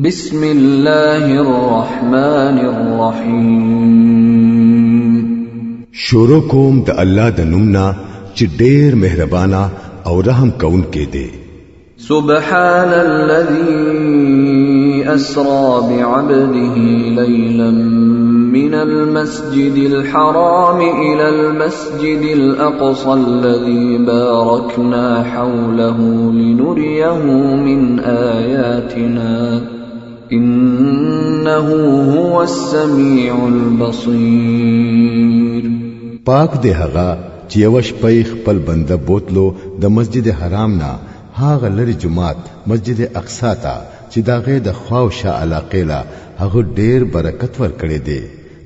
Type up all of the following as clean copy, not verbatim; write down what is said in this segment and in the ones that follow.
بسم الله الرحمن الرحیم. شروع کوم د الله د نومنا چې ډېر مهربانا او رحم کون کې دی. سبحان الذي أسرى بعبده ليلا من المسجد الحرام إلى المسجد الأقصى الذي باركنا حوله لنريه من آياتنا إنه هو السميع البصير. پاک دی هغه چې یو شپه خپل بنده بوتلو د مسجد حرام نه هغه لري جمعات مسجد اقصی ته چې داغه د خواوشه علاقې لا هغه ډیر برکت ور کړی دی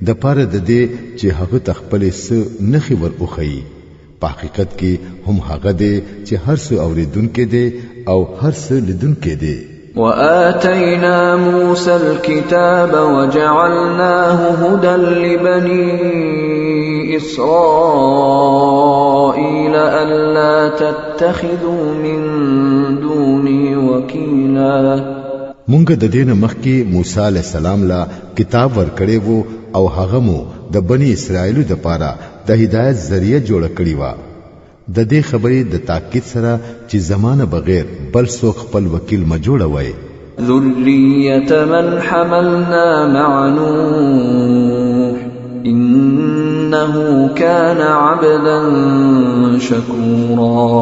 د پاره د دې چې هغه تخپل س نخي ور اوخی. په حقیقت کې هم هغه دی چې هر څه اوریدونکو دی او هر څه لیدونکو دی. وآتينا موسى الكتاب وجعلناه هدى لبني إسرائيل ألا تتخذوا من دوني وكيلا. مونږ د دین مخکې موسی علی السلام لا کتاب ورکړی وو او هغه مو د بنی اسرائیلو د پاره د هدایت ذریعہ جوړ کړی و. د دې خبرې د تاکید سره چې زمانه بغیر بل څوک خپل وکیل ما جوړوي. ذریة من حملنا مع نوح انه كان عبدا شکورا.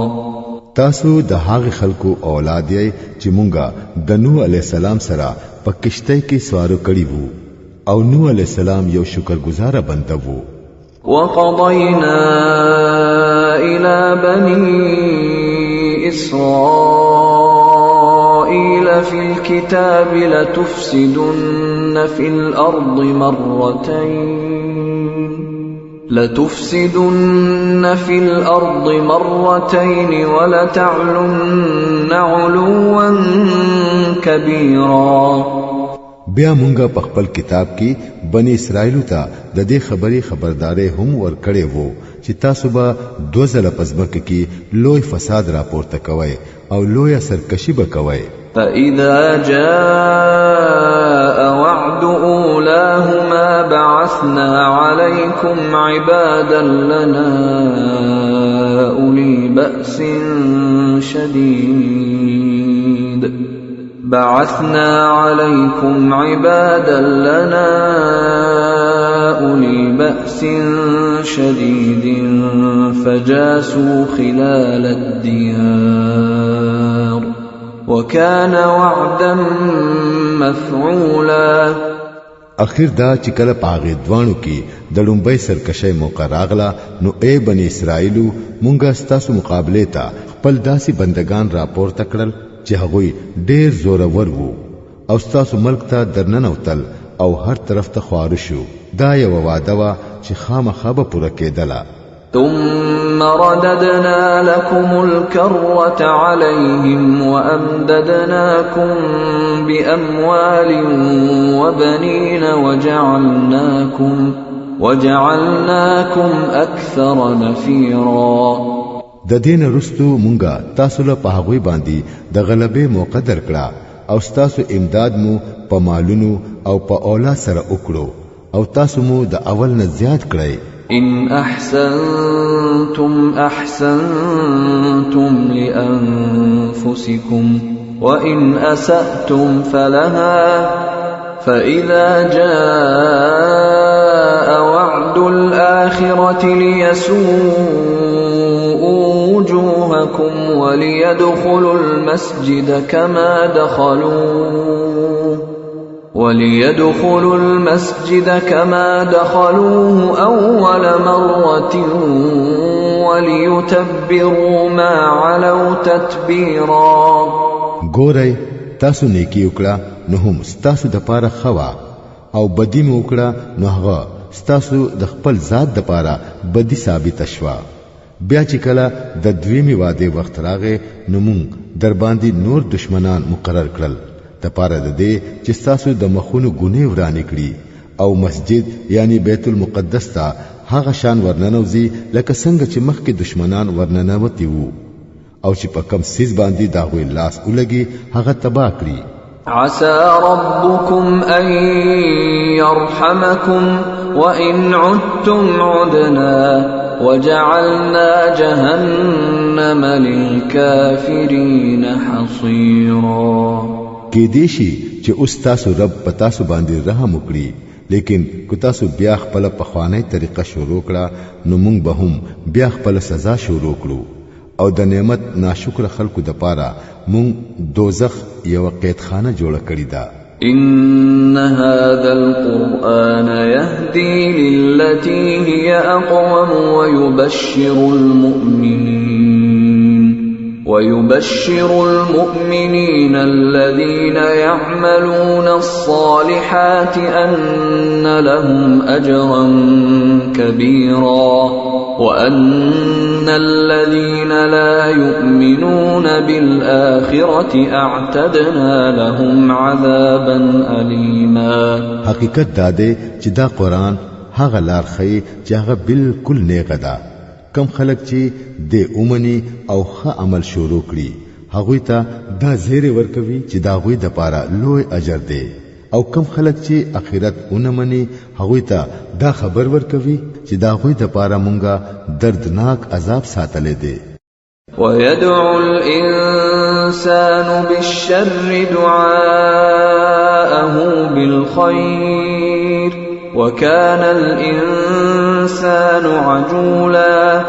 تاسو د هغه خلکو اولاد یې چې مونږه د نوح علی السلام سره په کشته کې سوار کړی وو او نوح علی السلام یو شکرګزار بنده وو. وقضينا إلى بني إسرائيل في الكتاب لتفسدن في الأرض مرتين ولتعلن علوا كبيرا. بیا مونږه په خپل کتاب کې بنی اسرائیل ته د دې خبرې خبرداري هم ورکړې وو چې تاسو به دوه ځله پزمکه کې لوی فساد راپورته کوئ او لوی سرکشي به کوئ. فإذا جاء وعد أولاهما بعثنا عليكم عبادا لنا أولي بأس شديد فجاسوا خلال الديار وكان وعدا مفعولا. اخر دا چې کله پاغه دوانو کې د لومبۍ سرکشي موقع راغلا نو اے بنی اسرائیلو مونږه ستاسو مقابله ته خپل داسي بندگان راپور تکړل چې هغوی ډیر زورور وو او ستاسو ملک ته درننوتل او هر طرف ته خوار شو. دا یو وعده وا چې خامخا به پوره کېدله. ثم رددنا لكم الكرة عليهم وأمددناكم بأموال وبنين وجعلناكم أكثر نفيرا. د دین رستو مونږه تاسو له په هغوی باندې د غلبې موقع درکړه او تاسو امداد مو په مالونو او په اولاد سره وکړو او تاسو مو د اول نه زیات کړئ. إن أحسنتم أحسنتم لأنفسكم وإن أسأتم فلها فإذا جاء وعد الآخرة ليسوءوا وجوهكم وليدخلوا المسجد كما دخلوه أول مرة وليتبروا ما علوا تتبيرا. ګورئ تاسو نیکی وکړه نو هم ستاسو د پاره خوا او بدی مو وکړه نو هغه ستاسو د خپل ذات د پاره بدی ثابت شوا. بیا چې کله د دویمي واده وخت راغې نو مونږ در باندې نور دشمنان مقرر کړل د پاره د دې چې تاسو د مخونو ګونې ورانې کړي او مسجد یعنی بیت المقدس ته هغه شان ورننوزي لکه څنګه چې مخکې دشمنان ورننوتی وو او چې په کم سیز باندې دا وی لاس ولګي هغه تباہ کړی. عسى ربكم أن يرحمكم وإن عدتم عدنا وجعلنا جهنم للكافرين حصيرا. کې دیشي چې اوس تاسو رب پتاسو باندې رحم وکړي، لیکن کو تاسو بیا خپل پخوانی طریقه شروع کړه نو موږ به هم بیا خپل سزا شروع کړو او د نعمت ناشکر خلکو د پاره موږ دوزخ یو قیدخانه جوړ کړی دا. إن هذا القرآن يهدي للتي هي أقوم ويبشر المؤمنين الذين يعملون الصالحات أن لهم أجرا كبيرا وأن الذين لا يؤمنون بالآخرة أعتدنا لهم عذابا أليما. حقیقت داده چې دا قرآن هغه لار خي چې هغه بالکل نیغه ده. کم خلک چې د اومني او ښه عمل شروع کړي هغه ته دا زیری ورکوي چې دا غوي د پاره لوی اجر دی، او کم خلک چې اخرت اونمني هغه ته دا خبر ورکوي چې دا غوي د پاره مونږه دردناک عذاب ساتلې دی. ويدعو الإنسان بالشر دعاءه بالخير وكان الإنسان عجولا.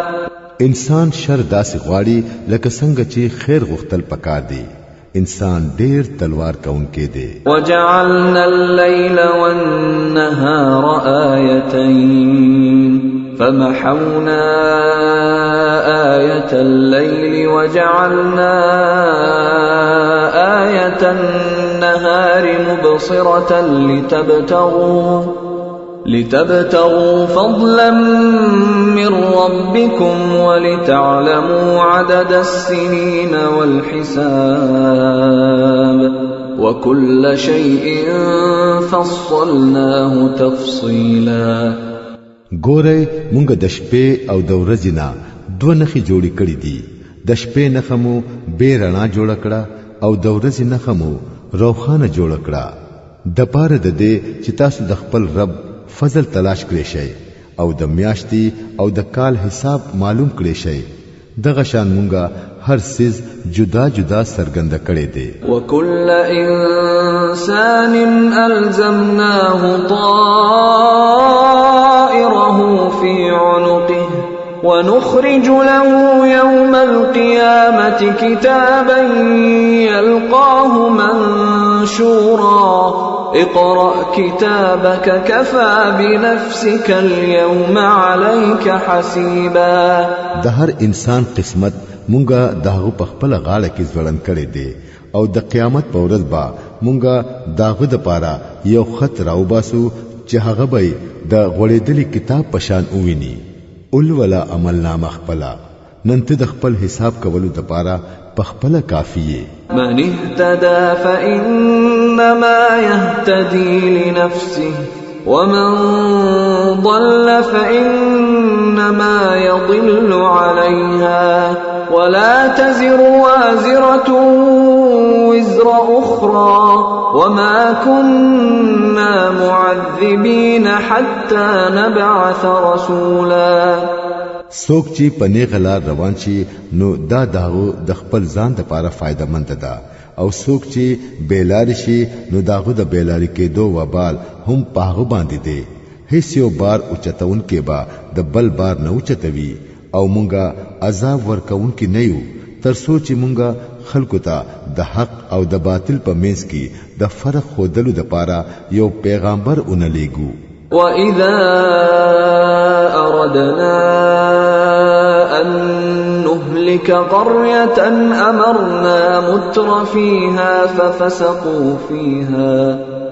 انسان شر داسې غواړي لکه څنګه چې خیر غوښتل پکار دی. انسان ډیر تلوار کونکي دی. وجعلنا الليل والنهار آيتين فمحونا آية الليل وجعلنا آية النهار مبصرة لتبتغوا فضلا من ربكم ولتعلموا عدد السنين والحساب وكل شيء فصلناه تفصيلا. ګوره مونږ د شپې او د ورځې نه دوه نخي جوړې کړې دي. د شپې نخه مو بې رڼا جوړ کړه او د ورځې نخه مو روښانه جوړ کړه د پاره د دې چې تاسو د خپل رب فضل تلاش کړئ شئ او د میاشتې او د کال حساب معلوم کړئ شئ. دغه شان مونږه هر سیز جدا جدا سرګند کړي دي. وكل انسان الزمناه طائره في عنقه ونخرج له يوم القيامة كتابا يلقاه منشورا اقرأ كتابك كفى بنفسك اليوم عليك حسيبا. د هر انسان قسمت مونږه داغه په خپل غاړه کې ځوړن کړي دي او د قیامت په ورځ با مونږه داغه د پاره یو خط راوباسو چې هغه به د غوړېدلې کتاب پشان وویني. اول ولا عمل نامه خپلا نن ته د خپل حساب کولو د پاره په خپل کافیه. من اهتدى فإنما يهتدي لنفسه ومن ضل فإنما يضل عليها ولا تزر وازرة وزر أخرى وما كنا معذبين حتى نبعث رسولا. څوک چې پنی غلار روان شي نو دا داغو د خپل ځان لپاره فائدہ مند ده او څوک چې بیلار شي نو داغو د بیلاری کې دو وبال هم پاغه باندې دي. هیڅ یو بار اوچتون کې با د بل بار نه اوچتوي او مونږه عذاب ورکون کې نه یو تر سوچ مونږه خلکو ته د حق او د باطل په منځ کې د فرق خودلو د پاره یو پیغمبر اونلېګو. وَإِذَا أَرَدْنَا أَن نُهْلِكَ قَرْيَةً أَمَرْنَا مُتْرَ فِيهَا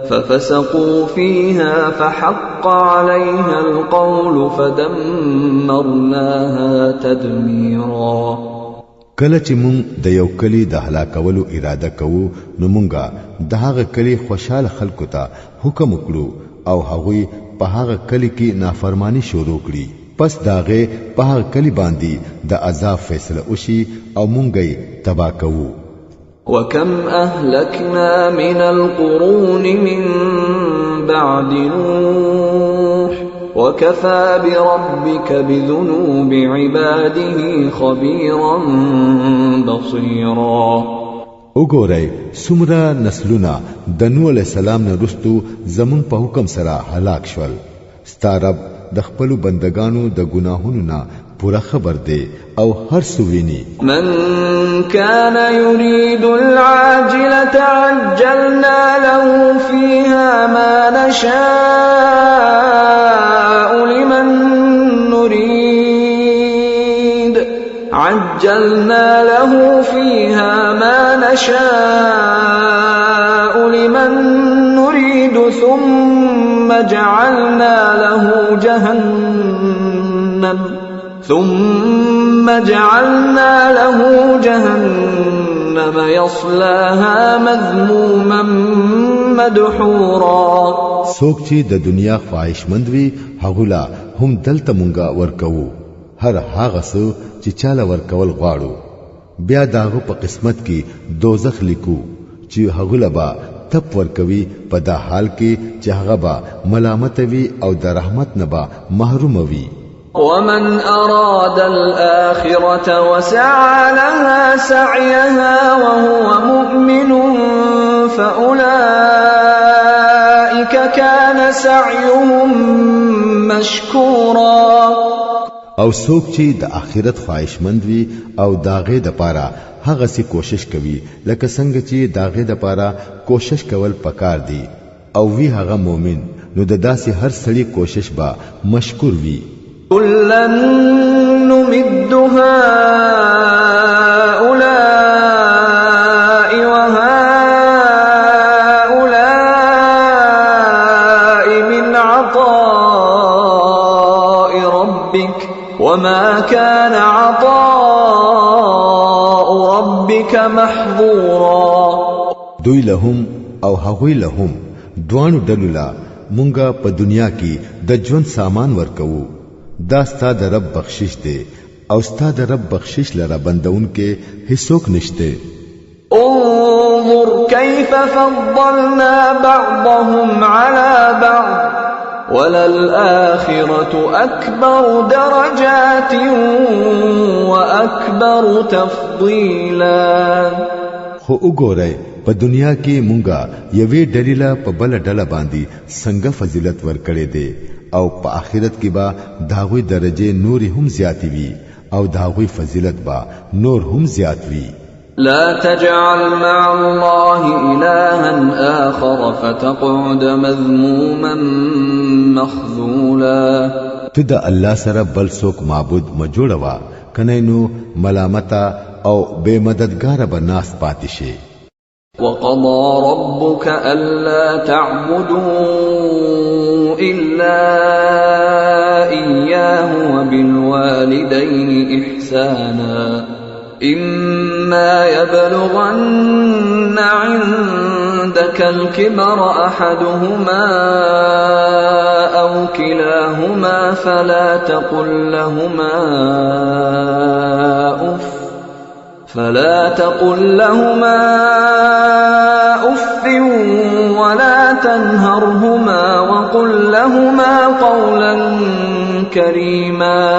فَفَسَقُوا فِيهَا فَحَقَّ عَلَيْهَا الْقَوْلُ فَدَمَّرْنَاهَا تَدْمِيرًا. کله چې مونږ د یو کلی د هلاکولو اراده کوو نو مونږه د هغه کلی خوشاله خلکو ته حکم وکړو او هغوی په هغه کلی کې نافرمانی شروع کړي. پس داغه په هغه کلی باندې د عذاب فیصله وشي او مونږ یې تبا کوو. وكم أهلكنا من القرون من بعد نوح وكفى بربك بذنوب عباده خبيرا بصيرا. وګورئ سمرا نسلونه د نوح علیہ السلام نه رستو زمون په حکم سره هلاک شول. ستارب د خپل بندگانو د ګناهونو نه پورا خبر دی او هر سویني. من كان يريد العاجلة عجلنا له فيها ما نشاء لمن نريد عجلنا له فيها ما نشاء لمن نريد ثم جعلنا له جهنم يصلاها مذموما مدحورا. څوک چې د دنیا خواهشمند وي هغه هم دلته مونږه ورکو. هر هغه څه چې چاله ورکول غواړو بیا داغه په قسمت کې دوزخ لیکو چې هغه لبا تپ ورکوي په دا حال کې چې هغه با ملامت وي او د رحمت نه با محروم وي. ومن أراد الآخرة وسعى لها سعيها وهو مؤمن فأولئك كان سعيهم مشكورا. او څوک چې د آخرت خواهشمند وي او داغه د پاره هغه سي کوشش کوي لکه څنګه چې داغه د پاره کوشش کول پکار دي او وی هغه مؤمن نو د داسې هر سړي کوشش با مشکور وي. كلا نمد هؤلاء وهؤلاء من عطاء ربك وما كان عطاء ربك محظورا. دوی لهم او هغوی لهم دوانو ډلولا مونږه په دنیا کې د ژوند سامان ورکوو. دا ستا د رب بخشش دی او ستا د رب بخشش لره بندون کې هیڅوک نشته. انظر كيف فضلنا بعضهم على بعض وللآخرة أكبر درجات وأكبر تفضيلا. خو وګورئ په دنیا کې مونږه یوې ډریلا په بل ډله باندې څنګه فضیلت ورکړې دي او په آخرت کې با داغوی درجه نور هم زیات وي او داغوی فضیلت با نور هم زیات وي. لا تجعل مع الله إلها آخر فتقعد مذموما مخذولا. تدا الله سره بل څوک معبود مجوړوا کنه نو ملامتا او بے مددگار بناس پاتې شي. وقضى ربك ألا تعبدوا إلا إياه وبالوالدين إحسانا إما يبلغن عندك الكبر أحدهما أو كلاهما فلا تقل لهما أف ولا تنهرهما وقل لهما قولا كريما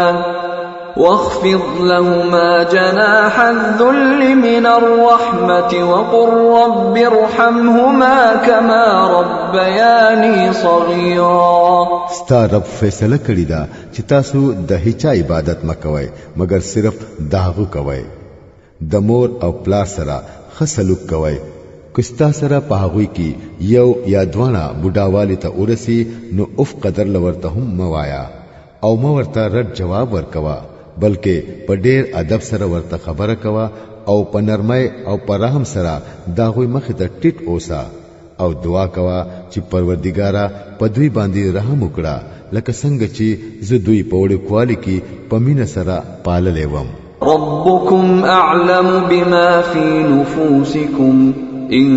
واخفض لهما جناح الذل من الرحمة وقل رب ارحمهما كما ربياني صغيرا. ستا رب فیصله کړی دا چې تاسو د هیڅ عبادت مکوئ مگر صرف داغو کوئ. د مور او پلار سره خسلوک کوي. کستا سره په هغوی کې یو یا دوانه بډاوالی ته ورسی نو اف قدر لورته هم موایا او مو ورته رد جواب ورکوا بلکې په ډیر ادب سره ورته خبره کوا او په نرمۍ او په رحم سره داغوی مخ ته ټیټ اوسا او دعا کوا چې پروردګارا په دوی باندې رحم وکړه لکه څنګه چې زه دوی په وړ کوالی کې په مینه سره پاللې وم. ربكم أعلم بما في نفوسكم إن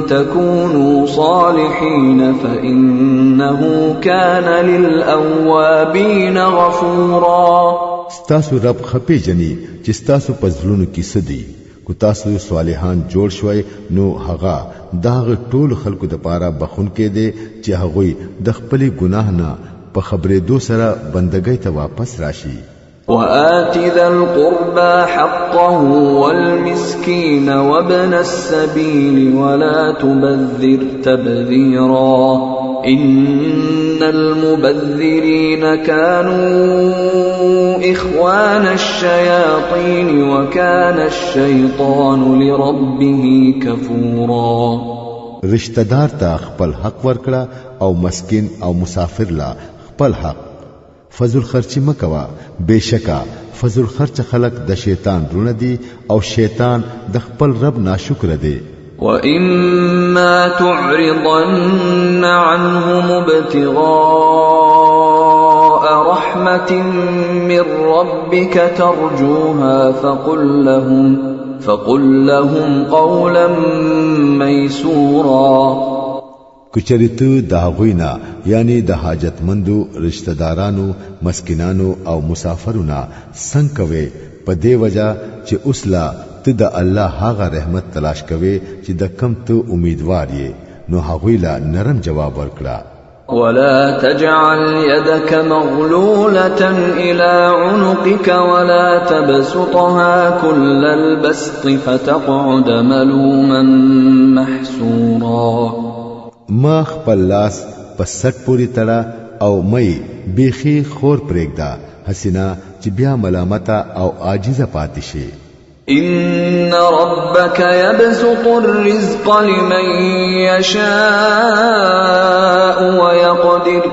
تكونوا صالحين فإنه كان للأوابين غفورا. ستاسو رب خپې جنې چې ستاسو په زړونو کې سدي کو تاسو صالحان جوړ شوي نو هغه داغه ټول خلکو د پاره بخون کې دي چې هغه د خپل ګناه نه په خبرې دو سره بندګۍ ته واپس راشي. وآت ذا القربى حقه والمسكين وابن السبيل ولا تبذر تبذيرا إن المبذرين كانوا إخوان الشياطين وكان الشيطان لربه كفورا. رشتہ دار ته خپل حق ورکړه او مسکین او مسافر لا خپل حق. فضل خرچی مکوا بشکا فضل خرچ خلق د شیطان رونه دي او شیطان د خپل رب ناشکر دی. وَإِمَّا تُعْرِضَنَّ عَنْهُمُ ابْتِغَاءَ رَحْمَةٍ مِّن رَّبِّكَ تَرْجُوهَا فَقُل لَّهُمْ قَوْلًا مَّيْسُورًا. کچریت دا غوینا یعنی د حاجتمندو رشتہ دارانو مسکینانو او مسافرونو څنګه کوي په دې وجہ چې اوسلا ته د الله هغه رحمت تلاش کوي چې د کم ته امیدوار یې نو هغه لا نرم جواب ورکړه. ولا تجعل يدك مغلولة إلى عنقك ولا تبسطها كل البسط فتقعد ملوما محسورا. ما خپل لاس په سټ پوری تړه او مې بیخي خور پرېږده حسینا چې بیا ملامته او عاجزه پاتې شي. إن ربك يبسط الرزق لمن يشاء ويقدر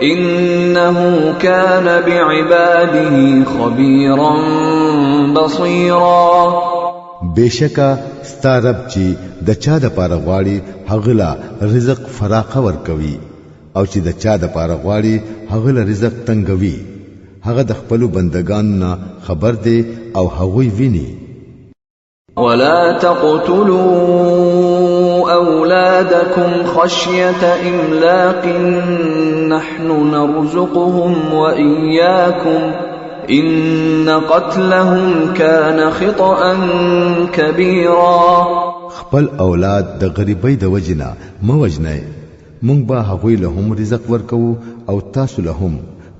إنه كان بعباده خبيرا بصيرا. بشکا ستارب چې د چا د پاره غواړي هغلا رزق فراخه ور کوي او چې د چا د پاره غواړي هغلا رزق تنګوي. هغه د خپل بندگانو نه خبر دی او هغوی ویني. ولا تقتلوا أولادكم خشية إملاق نحن نرزقهم وإياكم إن قتلهم كان خطأ كبيرا. خپل اولاد د غریبۍ د وجنه مو وجنه مونږ به هغوی له هم رزق ورکو او تاسو له هم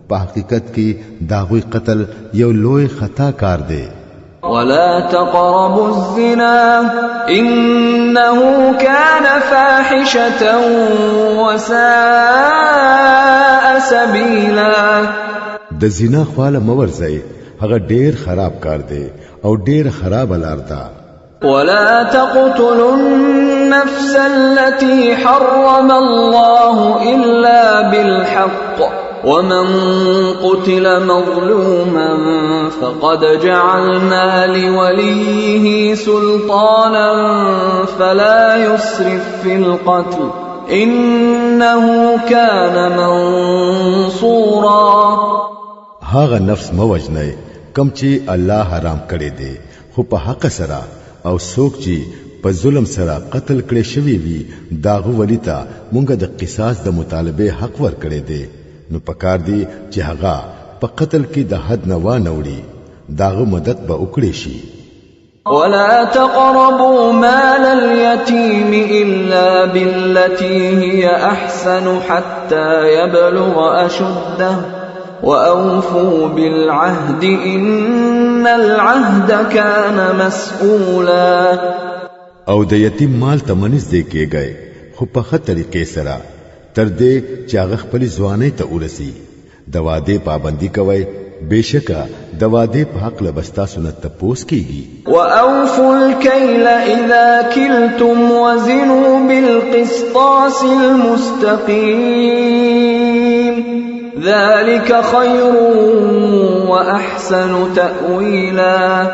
په حقیقت کې داغوی قتل یو لوی خطا کار دی. ولا تقربوا الزنا إنه كان فاحشة وساء سبيلا. د زنا خواله مورځي هغه ډیر خراب کار دی او ډیر خراب لار ده. ولا تقتلوا النفس التي حرم الله إلا بالحق ومن قتل مظلوما فقد جعلنا لوليه سلطانا فلا يسرف في القتل إنه كان منصورا. هاغه نفس موجنه کم چې الله حرام کړی دی خو په حق سره او څوک چې په ظلم سره قتل کړي شوی وي داغه ولیتا مونږ د قصاص د مطالبه حق ور کړی دی نو پکار دی چې هغه په قتل کې د حد نه وانوړي داغه مدد به وکړي شي. ولا تقربوا مال اليتيم إلا بالتي هي أحسن حتى يبلغ أشده وأوفوا بالعهد إن العهد كان مسؤولا. او د یتیم مال ته منځ دی کېږي خو په ښه طریقې سره تر دې چې هغه خپل ځوانۍ ته ورسي. د وعده پابندي کوي بشکا د وعده په حق لبستا سنت تپوس کیږي. وأوفوا الكيل إذا كلتم وزنوا بالقسطاس المستقيم ذلك خير وأحسن تأويلا.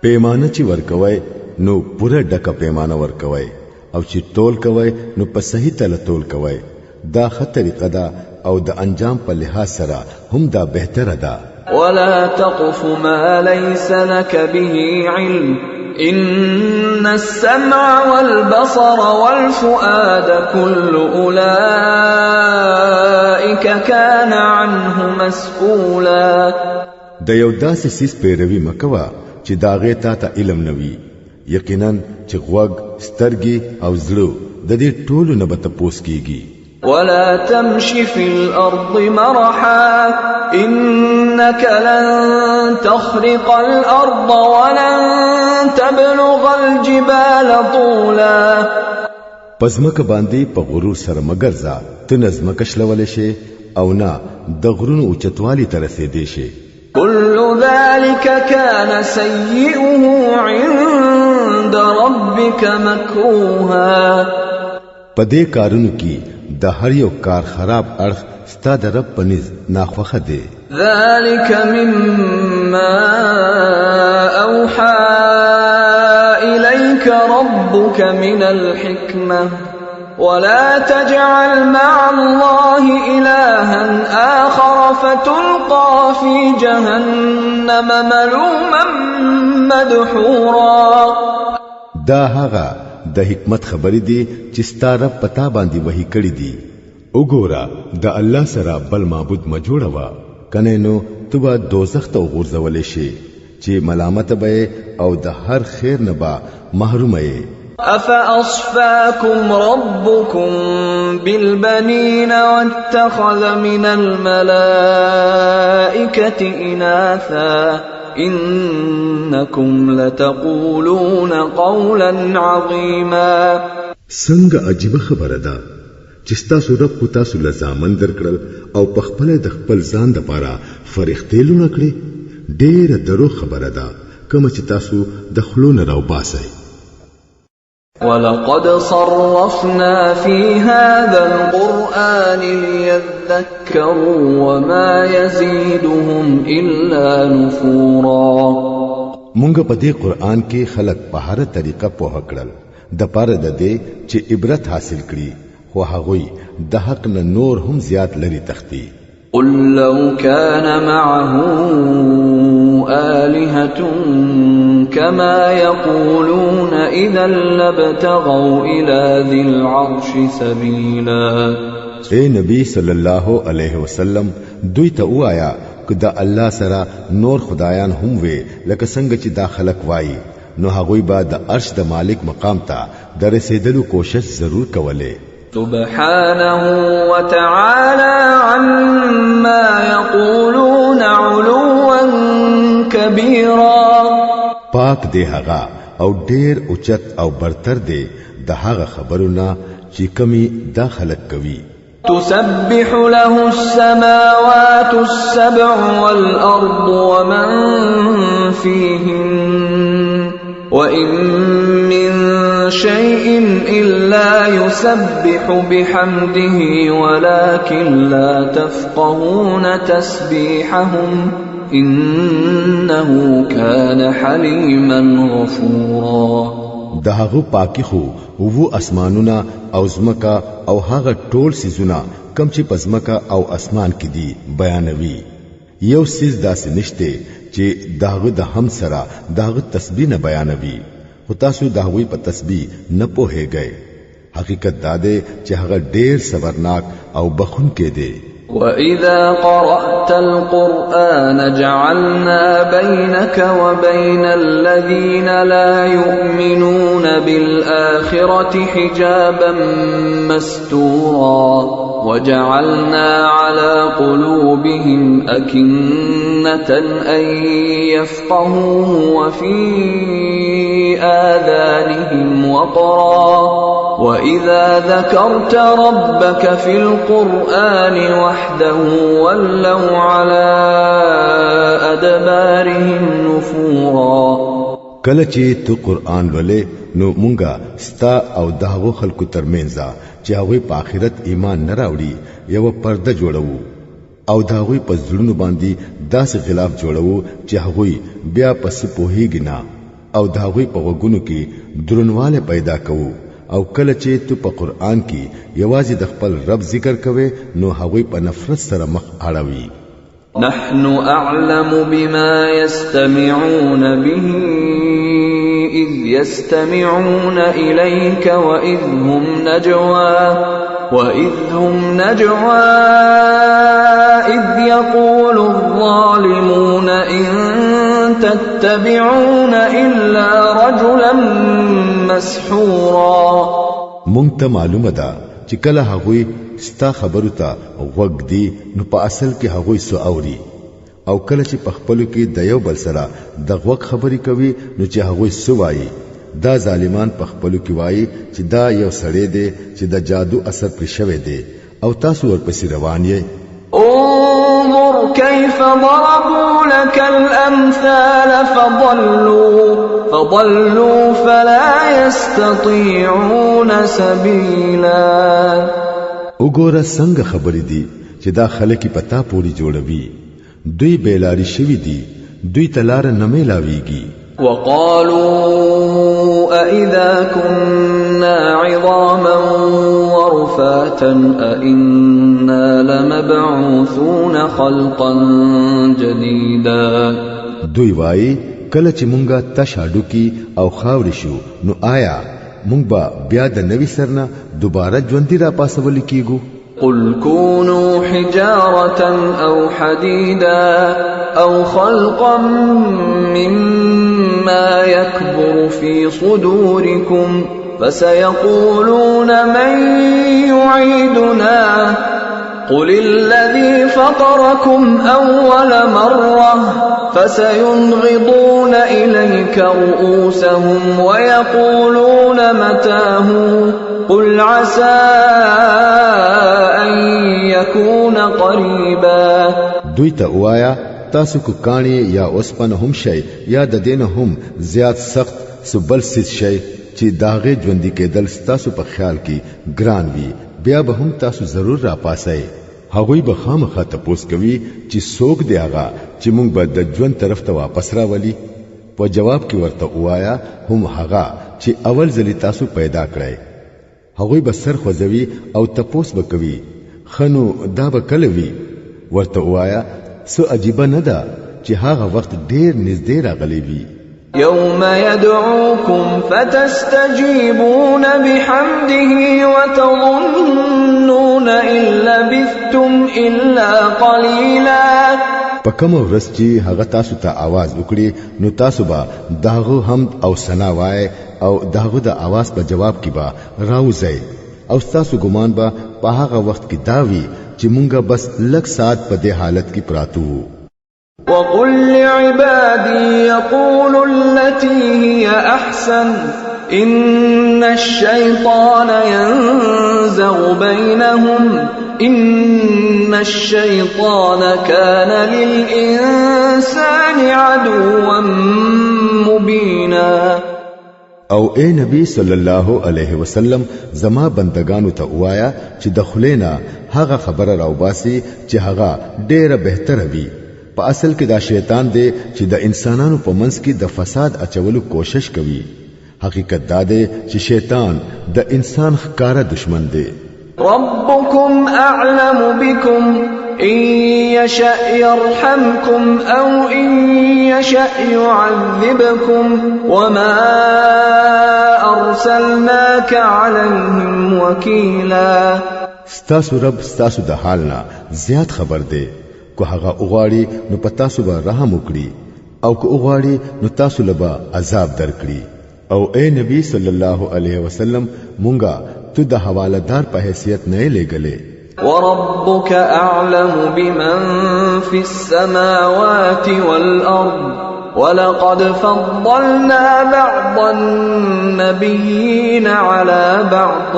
پیمانه چې ورکوي نو پوره ډکه پیمانه ورکوي او چې تول کوي نو په صحیح تل تول کوي. دا ښه طریقه ده او د انجام په لحاظ سره هم دا بهتره ده. ولا تقف ما ليس لك به علم إن السمع والبصر والفؤاد كل أولئك كان عنه مسؤولا. د یو داسې سیس پیروي مکوا چې داغه تا ته علم نوي یقینا چې غوږ سترګې او زړه د دې ټولو نه به تپوس کیږي ولا تمش في الأرض مرحا إنك لن تخرق الأرض ولن تبلغ الجبال طولا پزمکه باندې په غرور سره مګرزا ته نظمکه شلول شي او نه د غرونو اوچتوالي ته رسیدې شي كل ذلك كان سيئه عند ربك مكروها پدې کارونو کې د هر یو کار خراب اړخ ستا د رب پنځ ناخوخه دی ذلك مما اوحى اليك ربك من الحكمه ولا تجعل مع الله إلها آخر فتلقى في جهنم ملوما مدحورا دا هغه د حکمت خبرې دي چې ستاره پتا باندې وਹੀ کړې دي وګوره د الله سره بل معبود ما جوړوا کنه نو تبا دوزخ ته غورځولې شي چې ملامت به او د هر خیر نه با محروم یې أفأصفاكم ربكم بالبنين واتخذ من الملائكة إناثا إنكم لتقولون قولا عظيما څنګه عجیب خبره ده چې تاسو رب کو تاسو لزامن درکړل او په خپل د خپل ځان د پاره فرښتې لونه کړې ډېر درو خبره ده کوم چې تاسو د خلون راو باسئ ولقد صرفنا في هذا القرآن ليذكروا وما يزيدهم إلا نفورا مونږ په دې قرآن کې خلق په هر طریقه په هکړل د پاره د دې چې عبرت حاصل کړي خو هغوی د حق نه نور هم زیات لري تختی قل لو كان معه آلهة كما يقولون إذا لابتغوا إلى ذي العرش سبيلا اے نبی صلی الله علیه وسلم دوی ته وایا کدا الله سره نور خدایان هم وي لکه څنګه چې دا خلق وایي نو هغوی به د عرش د مالک مقام ته د رسیدلو کوشش ضرور کوله سبحانه وتعالى عما يقولون علوا كبيرا پاک دی هغه او ډیر اوچت او برتر دی د هغه خبرونه چې کمی داخله کوي تسبح له السماوات السبع والأرض ومن فيهن وإن من شيء إلا يسبح بحمده ولكن لا تفقهون تسبيحهم إنه كان حليما غفورا دهغه پاکی خو وو اسمانونه او زمکا او هغه ټول سيزونه کم چې پزمکا او اسمان کې دي بیانوي یو سیز داسې نشته چې داغه د هم سره داغه تسبیح نه بیانوي خو تاسو داوی په تسبیح نه پوهیږئ حقیقت دا دی چې هغه ډیر صبرناک او بخون کې دی وَإِذَا قَرَأْتَ الْقُرْآنَ جَعَلْنَا بَيْنَكَ وَبَيْنَ الَّذِينَ لَا يُؤْمِنُونَ بِالْآخِرَةِ حِجَابًا مَسْتُورًا وَجَعَلْنَا عَلَى قُلُوبِهِمْ أَكِنَّةً أَن يَفْقَهُوهُ وَفِي آذَانِهِمْ وَقْرًا وَإِذَا ذَكَرْتَ رَبَّكَ فِي الْقُرْآنِ وَحْدَهُ وَلَّوْا عَلَى أَدْبَارِهِمْ نُفُورًا کله چې تو قرآن ولې نو مونږه ستا او داغو خلکو ترمنځ چې هغه په آخرت ایمان نه راوړي یو پرده جوړو او داغوی په ځړونو باندې داسې خلاف جوړو چې هغه بیا پس پوهیږي نه او داغوی په وګونو کې درنواله پیدا کوو او کله چې تو په قرآن کې یوازې د خپل رب ذکر کوي نو هغه په نفرت سره مخ اړوي نحن أعلم بما يستمعون به إذ يستمعون إليك وإذ هم نجوى إذ يقول الظالمون إن تتبعون إلا رجلا مسحورا. مونږ ته معلومه ده چې کله هغوی ستا خبرو ته غوږ دی نو په اصل کې هغوی سو اوري او کله چې په خپلو کې د یو بل سره د غوږ خبرې کوي نو چې هغوی سو وایي دا ظالمان په خپلو کې وایي چې دا یو سړی دی چې د جادو اثر پرې شوی دی او تاسو ورپسې روان یې. انظر كيف ضربوا لك الأمثال فضلوا فلا يستطيعون سبيلا. وګوره څنګه خبرې دي چې دا خلک پتا پوری جوړوي دوی بیلاری شوی دي دوی تلار نه میلاویږي. وقالوا أإذا كنا عظاما ورفاتا أإنا لمبعوثون خلقا جديدا. دوی وای کله چې مونږه تشاډو کی او خاورې شو نو آیا مونږ به بیا د نوې سرنه دوباره ژوندۍ را پاسول کیږو. قل كونوا حجارة أو حديدا أو خلقا مما يكبر في صدوركم فسيقولون من يعيدنا قل الذي فطركم أول مرة فسينغضون إليك رؤوسهم ويقولون متاه قل عسى أن يكون قريبا. دوی ته وایا تاسو کو کانی یا اوسپن هم شي یا د دین هم زیات سخت سبل سید شي چې داغه ژوندۍ کېدل تاسو په خیال کې ګران وي بیا به هم تاسو ضرور را پاسئ. هغوی به خامخا تپوس کوي چې څوک دی هغه چې موږ به د ژوند طرف ته واپس راولي. په جواب کې ورته وایا هم هغه چې اول ځلی تاسو پیدا کړی. هغوی به سر خوځوي او تپوس به کوي خنو دا به کله وي. ورته وایا سو عجیب نه ده چې هغه وخت ډیر نږدې راغلی وي. يوم يدعوكم فتستجيبون بحمده وتظنون إن لبثتم إلا قليلا. پکم ورځ چې هغه تاسو ته आवाज وکړي نو تاسو به داغه حمد او ثنا وای او داغه د आवाज په جواب کې به راوځي او تاسو ګمان به په هغه وخت کې داوي چې مونږه بس لږ سات په دې حالت کې پراتو وو. وقل لعبادي يقولوا التي هي أحسن إن الشيطان ينزغ بينهم إن الشيطان كان للإنسان عدوا مبينا. او اے نبی صلی الله علیه وسلم زما بندگانو ته وایا چې د خلینا هغه خبره راوباسي چې هغه ډیره بهتره وي. په اصل کې دا شیطان دی چې د انسانانو په منځ کې د فساد اچولو کوشش کوي. حقیقت دا دی چې شیطان د انسان ښکارا دشمن دی. ربكم أعلم بكم إن يشأ يرحمكم أو إن يشأ يعذبكم وما أرسلناك عليهم وكيلا. ستاسو رب ستاسو د حالنا زیات خبر دی. کو هغه اوغاړي نو پتاسو به رحم وکړي او کو اوغاړي نو تاسو لبا عذاب درکړي. او اے نبی صلی الله علیه وسلم مونږه تو د حوالدار په حیثیت نه لګلې. وربك أعلم بمن في السماوات والأرض ولقد فضلنا بعض النبيين على بعض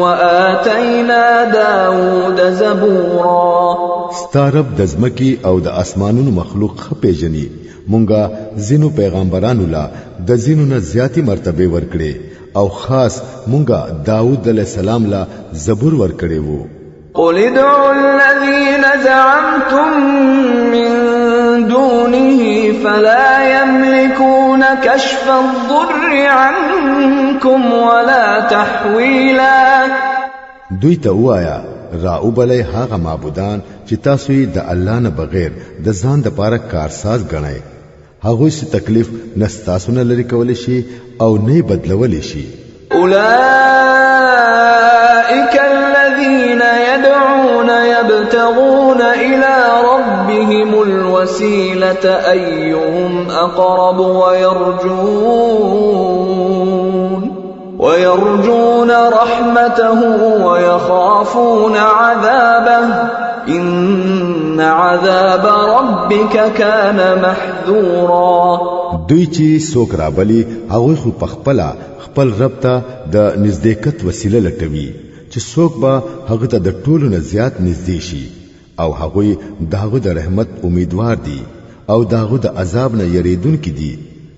وآتينا داود زبورا. ستارب د زمکی او د اسمانونو مخلوق خپېجنی مونږه زینو پیغمبرانو لا د زینو نه زیاتی مرتبه ورکړي او خاص مونږه داود علیہ السلام لا زبور ورکړي وو. قل ادعوا الذين زعمتم من دونه فلا يملكون كشف الضر عنكم ولا تحويلا. دوی ته وایا راوبلې هغه معبودان چې تاسو یې د الله نه بغیر د ځان د پاره کارساز غنئ هغه څه تکلیف نستاسونه لري کول شي او نه بدلول شي. أولئك الذين يدعون يبتغون إلى ربهم الوسيلة أيهم أقرب ويرجون رحمته ويخافون عذابه إن عذاب ربك كان محذورا. دوی چې څوک رابلی هغه خو پخپلا خپل رب ته د نزدېکت وسیله لټوي چې څوک به هغه ته د ټولو نه زیات نږدې شي او هغه داغه د رحمت امیدوار دي او داغه د عذاب نه یریدونکي دي.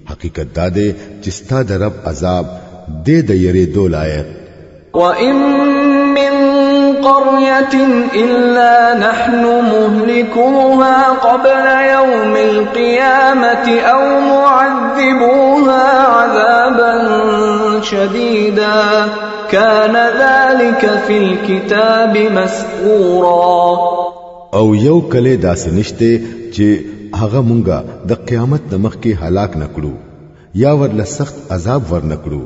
حقیقت دا دی چې ستا د رب عذاب دې د یریدو لایق. وَإِن مِّن قَرْيَةٍ إِلَّا نَحْنُ مُهْلِكُوهَا قَبْلَ يَوْمِ الْقِيَامَةِ أَوْ مُعَذِّبُوهَا عَذَابًا شَدِيدًا كَانَ ذَلِكَ فِي الْكِتَابِ مَسْطُورًا. او یو کله داسې نشته چې هغه مونږه د قیامت د مخ کې هلاک نکړو یا ورله سخت عذاب ورنکړو.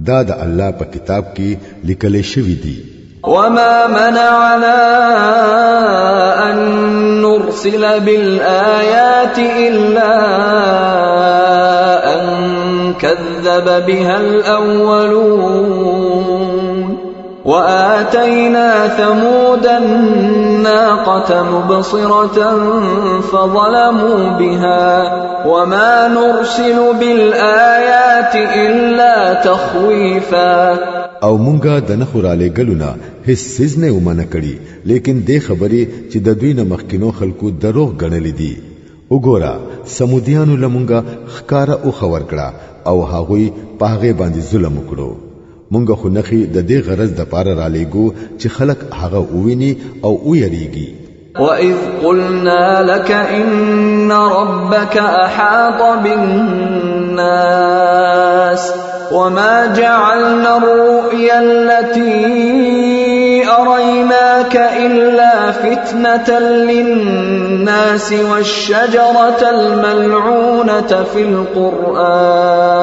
دا د الله په کتاب کې لیکل شوی دی. وما منعنا أن نرسل بالآيات إلا أن كذب بها الأولون وآتينا ثمود الناقة مبصرة فظلموا بها وما نرسل بالآيات إلا تخويفا. او مونږه د نخو را لګلونه هیڅ سیز نه ومنه کړي لیکن دې خبرې چې د دوی نه مخکینو خلکو دروغ ګڼلې دي. وګوره سمودیانو لمونږه خکاره او خبر کړه او هغوی په هغه باندې ظلم وکړو. مونږه خو نخي د دې غرض د پاره را لګو چې خلک هغه وویني او ويریږي. وَإِذْ قُلْنَا لَكَ إِنَّ رَبَّكَ أَحَاطَ بِالنَّاسِ وَمَا جَعَلْنَا الرُّؤْيَا الَّتِي أَرَيْنَاكَ إِلَّا فِتْنَةً لِلنَّاسِ وَالشَّجَرَةَ الْمَلْعُونَةَ فِي الْقُرْآنِ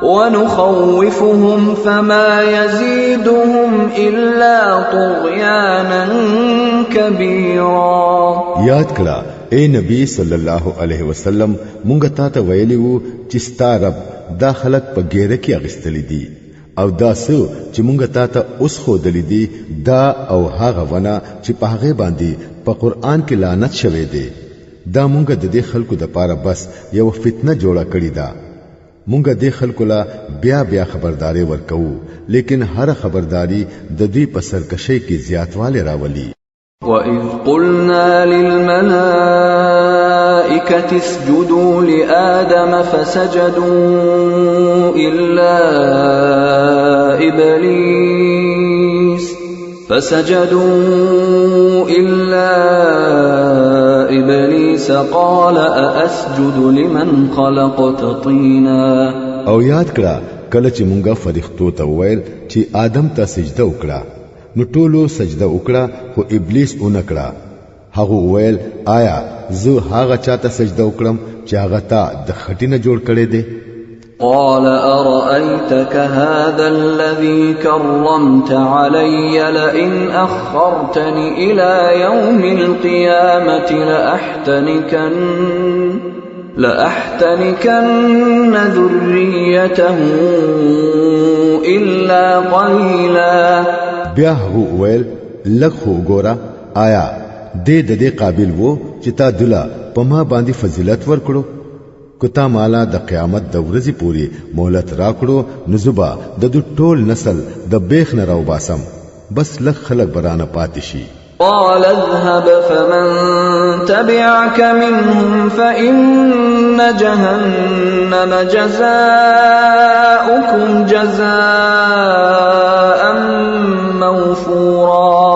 وَنُخَوِّفُهُمْ فَمَا يَزِيدُهُمْ إِلَّا طُغْيَانًا كَبِيرًا. یاد کړه اے نبی صلی الله علیه وسلم مونږ ته ویلی وو چې ستا رب دا خلق په ګیره کې اغستلی دي او دا څه چې مونږ ته اوس خو دلی دي دا او هغه ونه چې په هغه باندې په قران کې لعنت شوه دی. دا مونږ د دې خلکو د پاره بس یو فتنه جوړه کړی دا. مونږ دې خلکو لا بیا خبرداري ورکو لیکن هر خبرداري د دوی په سرکشي کې زیاتواله راولي. وَإِذْ قُلْنَا لِلْمَلَائِكَةِ اسْجُدُوا لِآدَمَ فَسَجَدُوا إِلَّا إِبْلِيسَ قَالَ أَأَسْجُدُ لِمَنْ خَلَقْتَ طِينًا. او یاد کړه کله چې مونږه فرښتو ته وویل چې آدم ته سجده وکړه نو ټولو سجده وکړه خو ابلیس اونکړه. هغه وویل آیا زه هغه چاته سجده وکړم چې هغه ته د خټینه جوړ کړي دي. قال أرأيتك هذا الذي كرمت علي لئن أخرتني إلى يوم القيامة لأحتنكن ذريته إلا قليلا. بیا هو ویل لکه ګورا آیا د دې قابل وو چې تا دلا په ما باندې فضیلت ورکړو کتا مالا د قیامت د ورځې پوری مهلت راکړو نزبا د ټول نسل د بیخ نه راو باسم بس لک خلق برانه پاتې شي. قال اذهب فمن تبعك منهم فإن جهنم جزاؤكم جزاء موفورا.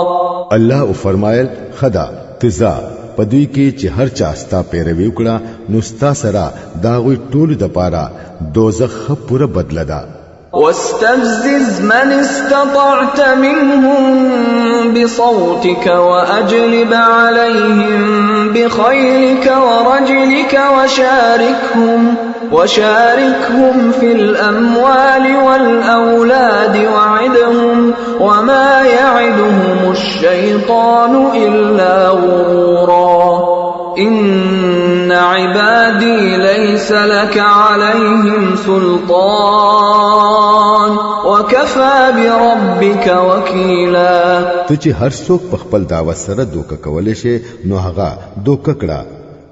الله فرمایل خدا تزا پدوی کې چې هر چا ستا پیروي وکړه نو ستا سره دا غوي ټول د پاره دوزخ پوره بدله ده. واستفزز من استطعت منهم بصوتك وأجلب عليهم بخيلك ورجلك وشاركهم في الأموال والأولاد وعدهم وما يعدهم الشيطان إلا غرورا إن عبادي ليس لك عليهم سلطان وكفى بربك وكيلا ته چې هر څوک په خپل دعوت سره دوکه کولې شي نو هغه دوکه کړه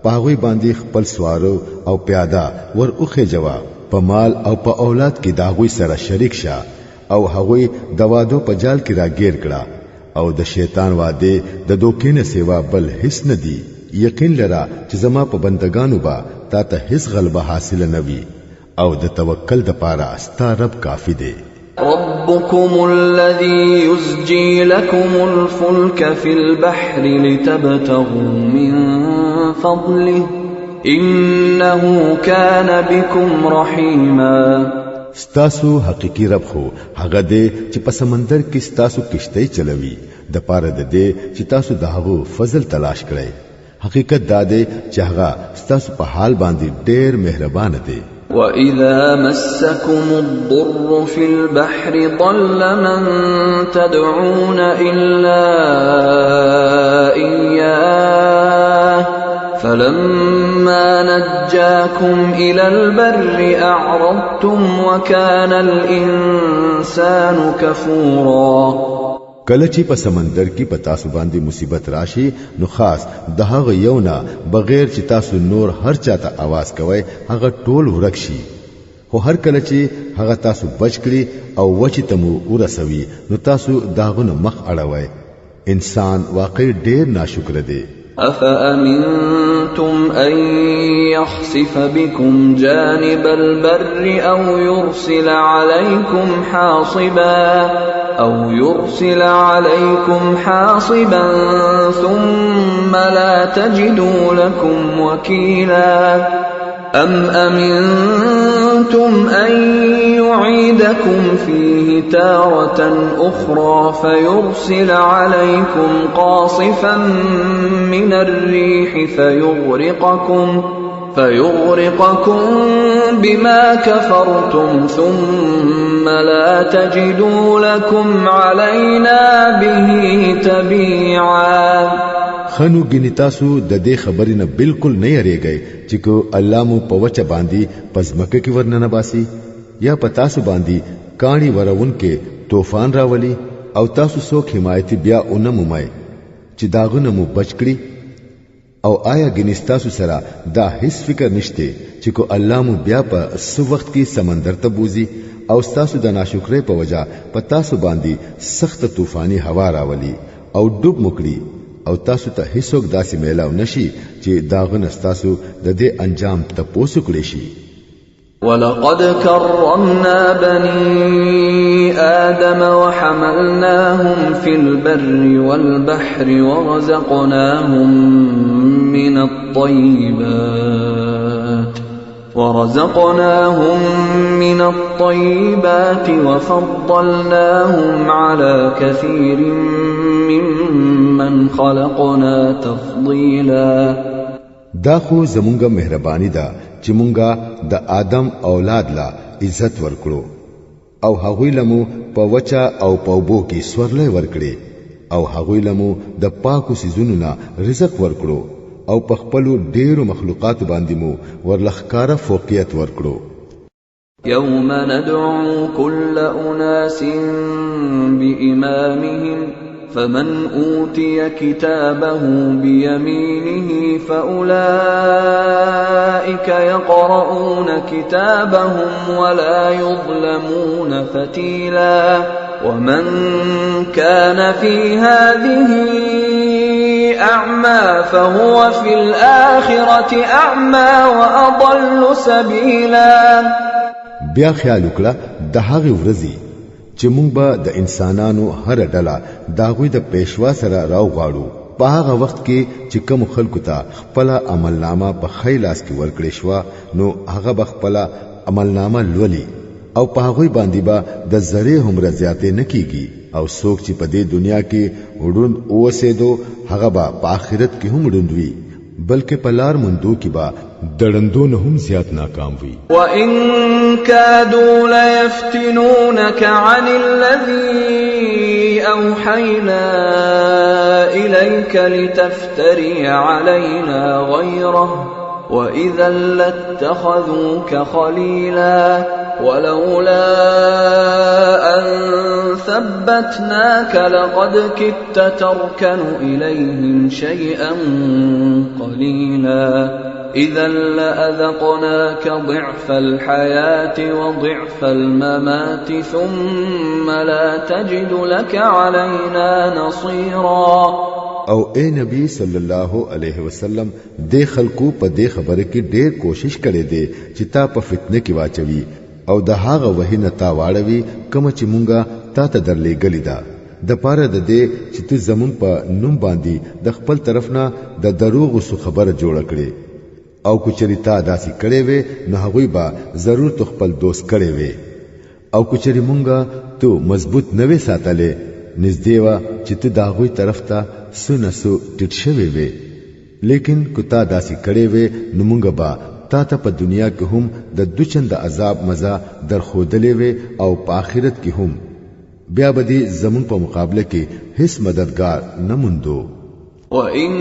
پاغوي باندې خپل سوارو او پیاده ور اوخه جواب په مال او په اولاد کې داغوي سره شریک شه او هغوی د وادو په جال کې راګیر کړه او د شیطان واده د دوکې نه سیوا بل هیڅ نه دی یقین لرا چې زما په بندگانو با تا ته هیڅ غلبه حاصل نه وي او د توکل د پاره ستا رب کافی دی ربكم الذي يزجي لكم الفلك في البحر لتبتغوا من فضله إنه كان بكم رحيما ستاسو حقيقي رب خو هغه دی چې په سمندر کې ستاسو کشتۍ چلوي د پاره د دې چې تاسو دغه فضل تلاش کړئ حقیقت دا دی چې هغه ستاسو په حال باندې ډېر مهربان دی وَإِذَا مَسَّكُمُ الضُّرُّ فِي الْبَحْرِ ضَلَّ مَن تَدْعُونَ إِلَّا إِيَّاهُ فَلَمَّا نَجَّاكُمْ إِلَى الْبَرِّ أَعْرَضْتُمْ وَكَانَ الْإِنسَانُ كَفُورًا کله چې په سمندر کې په تاسو باندې مصیبت راشي نو خاص د هغه یو نه بغیر چې تاسو نور هر چاته आवाज کوي هغه ټول ورک شي خو هر کله چې هغه تاسو بچ کړي او وچ تمو ورسوي نو تاسو داغونه مخ اړوي انسان واقعي ډېر ناشکر دی أفأمنتم أن يخسف بكم جانب البر أو يرسل عليكم حاصبا ثم لا تجدوا لكم وكيلا أم أمنتم أن يعيدكم فيه تارة أخرى فيرسل عليكم قاصفا من الريح فيغرقكم بما كفرتم ثم لا تجدوا لكم علينا به تبيعا خنو گنی تاسو د دې خبرې نه بالکل نه یریږئ چې کو الله مو په وچه باندې پزمکه کې ورننه باسي یا په تاسو باندې کاڼي ورون کې طوفان راولي او تاسو څوک حمایت بیا اونمومای چې داغونه مو بچکړي او آیا گنستاسو سره دا هیڅ فکر نشته چې کو الله مو بیا په سو وخت کې سمندر ته بوزي او تاسو د ناشکرۍ په وجا په تاسو باندې سخت طوفاني هوا راولي او ډوب مکړي او تاسو ته هیڅوک داسې میلاو نشي چې داغونه تاسو د دې انجام ته پوسو کړی شي ولقد كرمنا بني آدم وحملناهم في البر والبحر ورزقناهم من الطيبات وفضلناهم على كثير ممن خلقنا تفضيلا دا خو زمونږه مهرباني ده چې مونږه د آدم اولاد لا عزت ورکړو او هغوی لمو په وچا او په بو کې سورلې ورکړي او هغوی لمو د پاکو سيزونو نه رزق ورکړو او په خپل ډېرو مخلوقات باندې مو ورلخکاره فوقیت ورکړو يوم ندعو كل أناس بإمامهم فمن أوتي كتابه بيمينه فأولئك يقرؤون كتابهم ولا يظلمون فتيلا ومن كان في هذه أعمى فهو في الآخرة أعمى وأضل سبيلا بیا خیال وکړه د هغه ورځې چې مونږ به د انسانانو هر ډله داغوی د پېښوا سره راو غواړو په هغه وخت کې چې کوم خلکو ته خپل عملنامه په خیلاس کې ورکړې شو نو هغه به خپل عملنامه لولي او په هغه باندې با د زره هم رضایت نه کیږي او څوک چې په دې دنیا کې وډوند اوسېدو هغه با په آخرت کې هم وډوندوي بلکې په لار مندو کې با دړندو نه هم زیات ناکام وي. وَإِن كَادُوا لَيَفْتِنُونَكَ عَنِ الَّذِي أَوْحَيْنَا إِلَيْكَ لِتَفْتَرِيَ عَلَيْنَا غَيْرَهُ وَإِذًا لَّاتَّخَذُوكَ خَلِيلًا وَلَوْلَا أَن ثَبَّتْنَاكَ لَقَدْ كِدتَّ تَرْكَنُ إِلَيْهِمْ شَيْئًا قَلِيلًا إِذًا لَّأَذَقْنَاكَ ضِعْفَ الْحَيَاةِ وَضِعْفَ الْمَمَاتِ ثُمَّ لَا تَجِدُ لَكَ عَلَيْنَا نَصِيرًا. او اے نبی صلی الله علیه وسلم د خلکو په دې خبره کې ډېر کوشش کړي دي چې تا په فتنه کې واچوي او د هغه وحینه تا واړوي کوم چې مونږه تا ته درلېګلې ده د پاره د دې چې ته زمون په نوم باندې د خپل طرف نه د دروغ وسو خبره جوړ کړي او کچری تا داسې کړي وي نو هغوی با ضرور خپل دوست کړي وي او کچری مونږه ته مضبوط نوې ساتلې نږدې وا چې ته داغوی طرف ته سنسو ټټ شوي وي لیکن کتا داسې کړي وي نو مونږ با تا ته په دنیا کې هم د دوچند عذاب مزه درخودلې وي او په آخرت کې هم بیا بدی زمون په مقابله کې هیڅ مددگار نه موندو. وَإِن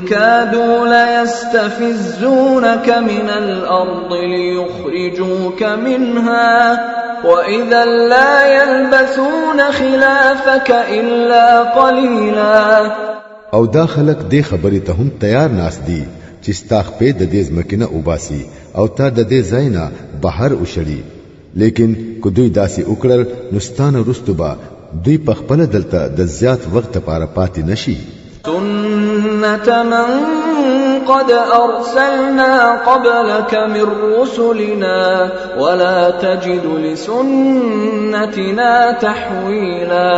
كَادُوا لَيَسْتَفِزُّونَكَ مِنَ الْأَرْضِ لِيُخْرِجُوكَ مِنْهَا وَإِذًا لَّا يَلْبَثُونَ خِلَافَكَ إِلَّا قَلِيلًا. او دا خلق دې خبرې ته هم تیار ناس دي چې ستاخ په د دې ځمکنه وباسي او تا د دې ځاینا بهر وشړي لیکن کو دوی داسې وکړل نستانه رستبا دوی په خپل دلته د زیات وخت لپاره پاتې نشي. سُنَّةَ مَن قَدْ أَرْسَلْنَا قَبْلَكَ مِن رُّسُلِنَا وَلَا تَجِدُ لِسُنَّتِنَا تَحْوِيلًا.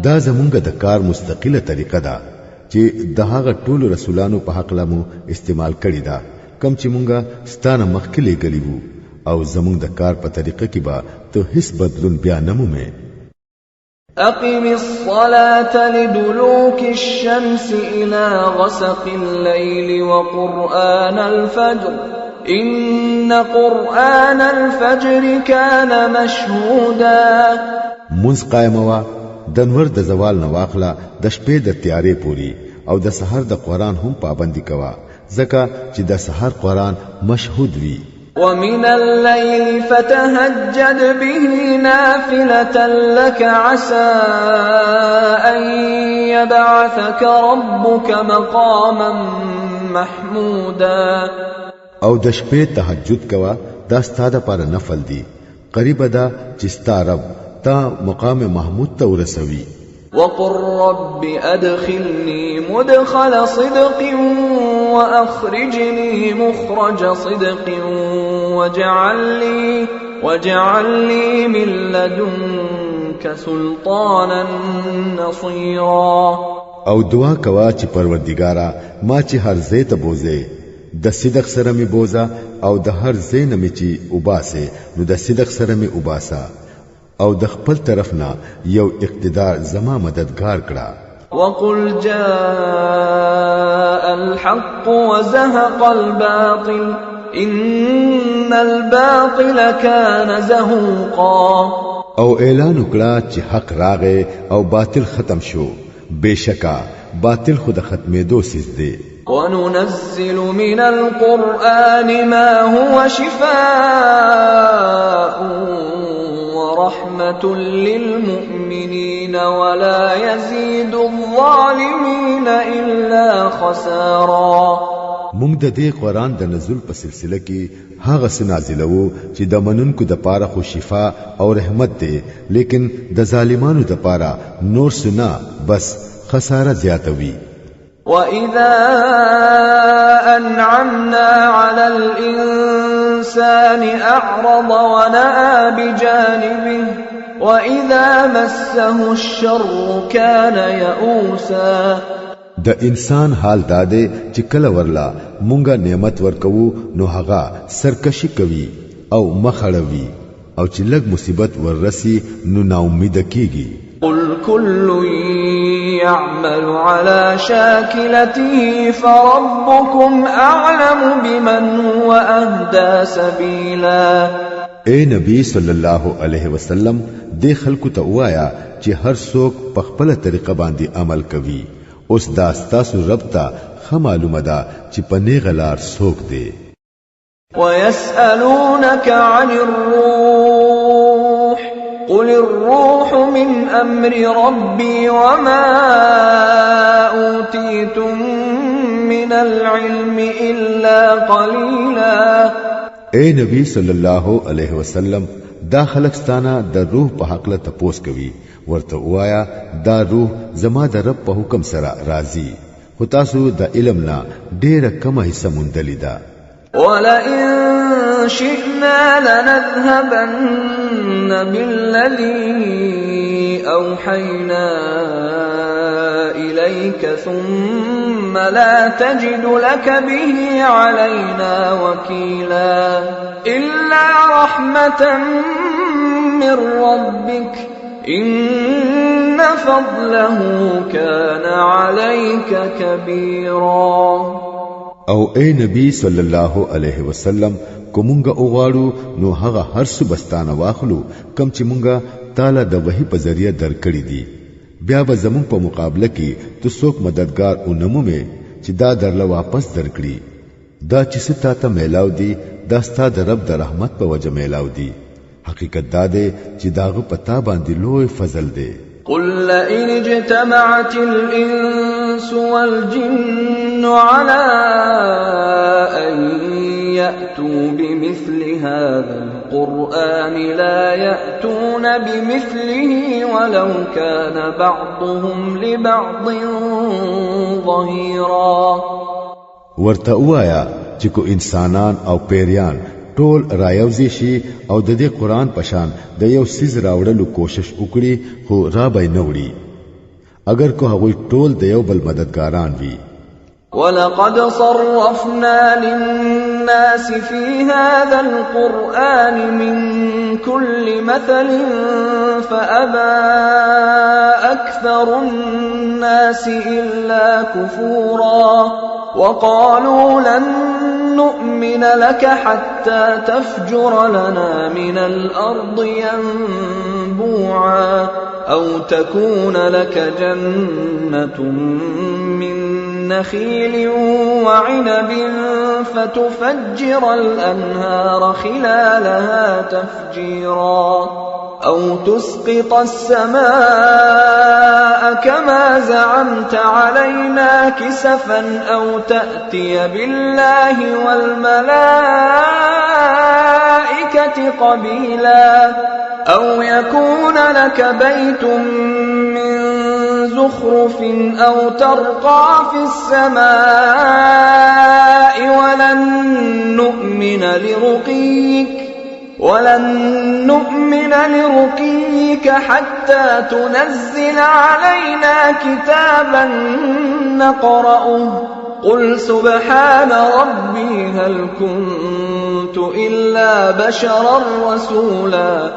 دا زمونږ د کار مستقله طریقه ده چې د هغه ټولو رسولانو په حق لمو استعمال کړی دا کم چې مونږه ستانه مخکې لګلی وو او زمونږ د کار په طریقه کې به ته هیڅ بدلون بیا نه مومې. أقم الصلاة لدلوك الشمس إلى غسق الليل وقرآن الفجر إن قرآن الفجر كان مشهودا. منز قائموا دنور د زوال نواخلا د شپې د تیارې پوری او د سحر د قرآن هم پابندي کوا ځکه چې د سحر قرآن مشهود وي. ومن الليل فتهجد به نافلة لك عسى أن يبعثك ربك مقاما محمودا. او د شپې تهجد کوا دا ستاده پر نفل دی قریب ده چې ستا رب تا مقام محمود ته ورسوي. وقل رب أدخلني مدخل صدق وأخرجني مخرج صدق واجعل لي من لدنك سلطانا نصيرا. او دعا کوا چې پروردګارا ما چې هر ځای ته بوزه د صدق سره می بوزا او د هر ځای نه می چې وباسه نو د صدق سره می وباسا او د خپل طرفنا یو اقتدار زما مددگار کړه. وقل جاء الحق وزهق الباطل ان الباطل كان زهوقا. او اعلان وکړه چې حق راغې او باطل ختم شو بشکا باطل خود ختمېدو سیز دی. وننزل من القرآن ما هو شفاء ورحمة للمؤمنين ولا يزيد الظالمين إلا خسارا. مونږ د دې قرآن د نزول په سلسله کې هغه څه نازلوو چې د منونکو د پاره خو شفا او رحمت دی لیکن د ظالمانو د پاره نور سنا بس خساره زیاتوي. وَإِذَا أَنْعَمْنَا عَلَى الْإِنسَانِ أَعْرَضَ وَنَأَى بِجَانِبِهِ وَإِذَا مَسَّهُ الشَّرُّ كَانَ يَئُوسًا. د انسان حال داده چې کله ورلا مونږه نعمت ورکوو نو هغه سرکشي کوي او مخړوي او چې لږ مصیبت وررسي نو ناامید کیږي. قل كل يعمل على شاكلته فربكم أعلم بمن هو أهدى سبيلا. اے نبی صلی الله علیه وسلم دې خلکو ته وایا چې هر څوک په خپل طریقه باندې عمل کوي. اوس دا ستاسو رب ته ښه معلومه ده چې په نیغه لار څوک دی. ويسألونك عن الروح قل الروح من أمر ربي وما أوتيتم من العلم إلا قليلا. اے نبی صلی الله علیه وسلم دا خلق ستانه د روح په حق له تپوس کوي. ورته وایا دا روح زما د رب په حکم سره راضي، خو تاسو د علم نه ډیره کمه حصہ مونډلې ده. ولئن شئنا لنذهبن بالذي أوحينا إليك ثم لا تجد لك به علينا وكيلا إلا رحمة من ربك إن فضله كان عليك كبيرا. او اے نبی صلی الله علیه وسلم کومنګه اوغاړو نو هغه هر څه بستانه واخلو کم چې مونږه تعالی د وحی په ذریعہ درکړی دي. بیا به زمون په مقابله کې تو څوک مددگار اونمومه چې دا درله واپس درکړي. دا چې ستا ته میلاو دي دا ستا د رب د رحمت په وجه میلاو دي. حقیقت دا دی چې داغه پتا باندې لوی فضل دی. قل لئن اجتمعت الإنس والجن على أن يأتوا بمثل هذا القرآن لا يأتون بمثله ولو كان بعضهم لبعض ظهيرا. ورته وایا چې کو انسانان او پیریان ټول رايوځي شي او د دې قران پشان د یو سیز راوړلو کوشش وکړي خو را به نه وړي اگر کو هغوی ټول د یو بل مددګاران وي. ولقد صرفنا للناس في هذا القرآن من كل مثل فأبى أكثر الناس إلا كفورا وقالوا لن نؤمن لك حتى تفجر لنا من الأرض ينبوعا أو تكون لك جنة من نخيل وعنب فتفجر الأنهار خلالها تفجيرا أو تسقط السماء كما زعمت علينا كسفا أو تأتي بالله والملائكة قبيلا أو يكون لك بيت من زخرف أو ترقى في السماء ولن نؤمن لرقيك حتى تنزل علينا كتابا نقرأه قل سبحان ربي هل كنت إلا بشرا رسولا.